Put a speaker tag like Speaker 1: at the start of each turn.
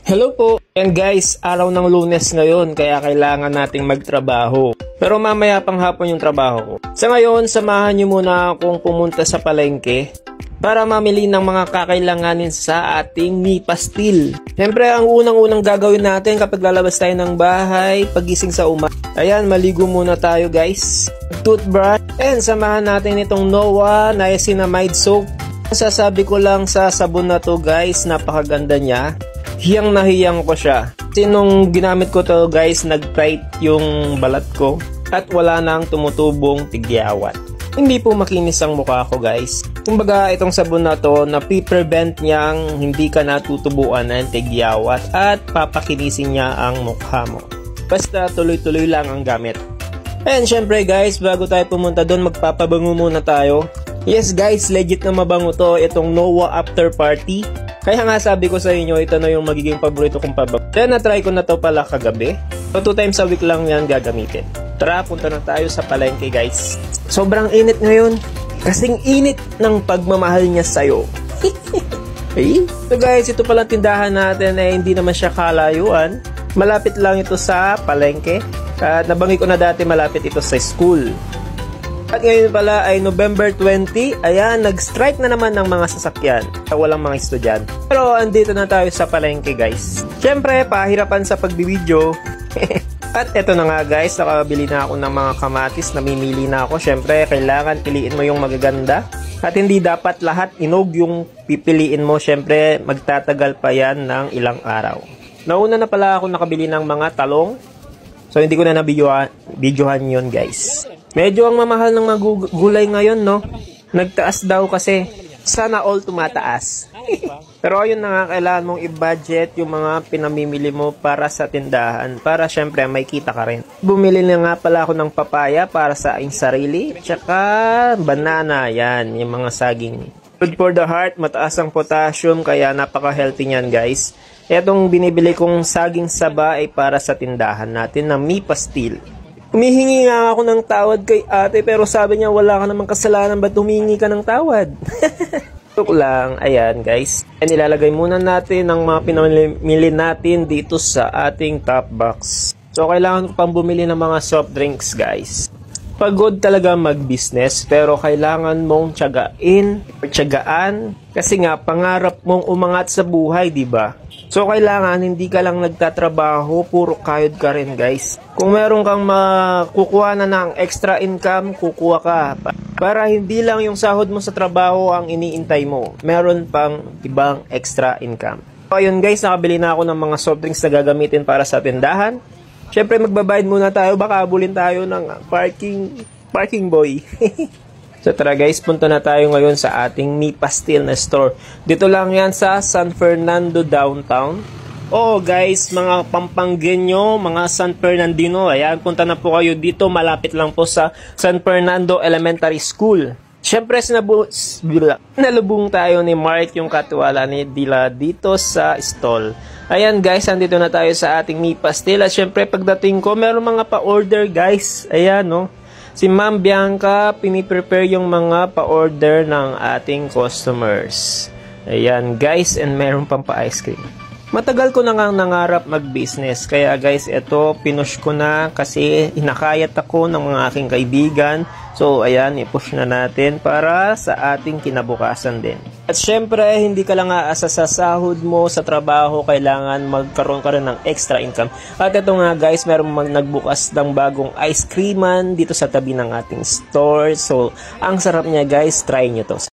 Speaker 1: Hello po! And guys, araw ng Lunes ngayon kaya kailangan nating magtrabaho. Pero mamaya pang hapon yung trabaho ko. Sa ngayon, samahan nyo muna akong pumunta sa palengke para mamili ng mga kakailanganin sa ating Mi Pastil. Siyempre, ang unang-unang gagawin natin kapag lalabas tayo ng bahay, pagising sa umaga. Ayan, maligo muna tayo guys. Toothbrush. And samahan natin itong Noah Niacinamide Soap. Sasabi ko lang sa sabon na to guys, napakaganda niya. Hiyang na hiyang ko siya. Kasi nung ginamit ko to guys, nag-tight yung balat ko at wala nang tumutubong tigyawat. Hindi po makinis ang mukha ko guys. Kumbaga itong sabon na to, na-prevent niyang hindi ka natutubuan ng tigyawat at papakinisin niya ang mukha mo. Basta tuloy-tuloy lang ang gamit. And syempre guys, bago tayo pumunta doon, magpapabango muna tayo. Yes guys, legit na mabango to, itong Noah After Party. Kaya nga sabi ko sa inyo, ito na yung magiging paborito kong pabango. Kaya na-try ko na to pala kagabi. So 2 times a week lang yan gagamitin. Tara, punta na tayo sa palengke guys. Sobrang init ngayon. Kasing init ng pagmamahal niya sa'yo. So guys, ito pala tindahan natin ay hindi naman siya kalayuan. Malapit lang ito sa palengke. At nabangi ko na dati malapit ito sa school. At ngayon pala ay November 20, ayan, nag-strike na naman ng mga sasakyan. Walang mga estudyante. Pero andito na tayo sa palengke guys. Siyempre, pahirapan sa pagbibideo. At eto na nga guys, nakabili na ako ng mga kamatis, namimili na ako. Siyempre, kailangan piliin mo yung magaganda. At hindi dapat lahat inog yung pipiliin mo. Siyempre, magtatagal pa yan ng ilang araw. Nauna na pala ako nakabili ng mga talong. So, hindi ko na nabidyohan yun guys. Medyo ang mamahal ng mga gulay ngayon, no? Nagtaas daw kasi. Sana all tumataas. Pero ayun na nga, kailangan mong i-budget yung mga pinamimili mo para sa tindahan. Para syempre may kita ka rin. Bumili na nga pala ako ng papaya para sa aking sarili. Tsaka banana, yan, yung mga saging. Good for the heart, mataas ang potassium, kaya napaka-healthy niyan guys. Etong binibili kong saging saba ay para sa tindahan natin na Mi Pastil. Humihingi nga ako ng tawad kay ate pero sabi niya wala ka namang kasalanan, ba't humingi ka ng tawad? Joke lang, ayan guys. And ilalagay muna natin ang mga pinamili natin dito sa ating top box. So kailangan ko pang bumili ng mga soft drinks guys. Pagod talaga mag-business pero kailangan mong tiyagaan kasi nga pangarap mong umangat sa buhay, di ba? So kailangan hindi ka lang nagtatrabaho, puro kayod ka rin guys. Kung meron kang makukuha na ng extra income, kukuha ka. Para hindi lang yung sahod mo sa trabaho ang iniintay mo. Meron pang ibang extra income. So ayun guys, nakabili na ako ng mga soft drinks na gagamitin para sa tindahan. Siyempre magbabayad muna tayo, baka abulin tayo ng parking boy. So tara guys, punta na tayo ngayon sa ating Mi Pastil na store. Dito lang yan sa San Fernando Downtown. Oh guys, mga Pampanggenyo, mga San Fernandino, ayan, punta na po kayo dito. Malapit lang po sa San Fernando Elementary School. Siyempre, nalubong tayo ni Mark, yung katiwala ni Dila dito sa stall. Ayan guys, andito na tayo sa ating Mi Pastil. At siyempre, pagdating ko, meron mga pa-order guys. Ayan, no. Si Ma'am Bianca, piniprepare yung mga pa-order ng ating customers. Ayan guys, and meron pang pa-ice cream. Matagal ko na nga nangarap mag-business. Kaya guys, ito, pinush ko na kasi inakayat ako ng mga aking kaibigan. So, ayan, i-push na natin para sa ating kinabukasan din. At syempre, hindi ka lang aasa sa sahod mo sa trabaho, kailangan magkaroon ka rin ng extra income. At ito nga guys, meron nagbukas ng bagong ice creaman dito sa tabi ng ating store. So, ang sarap niya guys, try nyo to.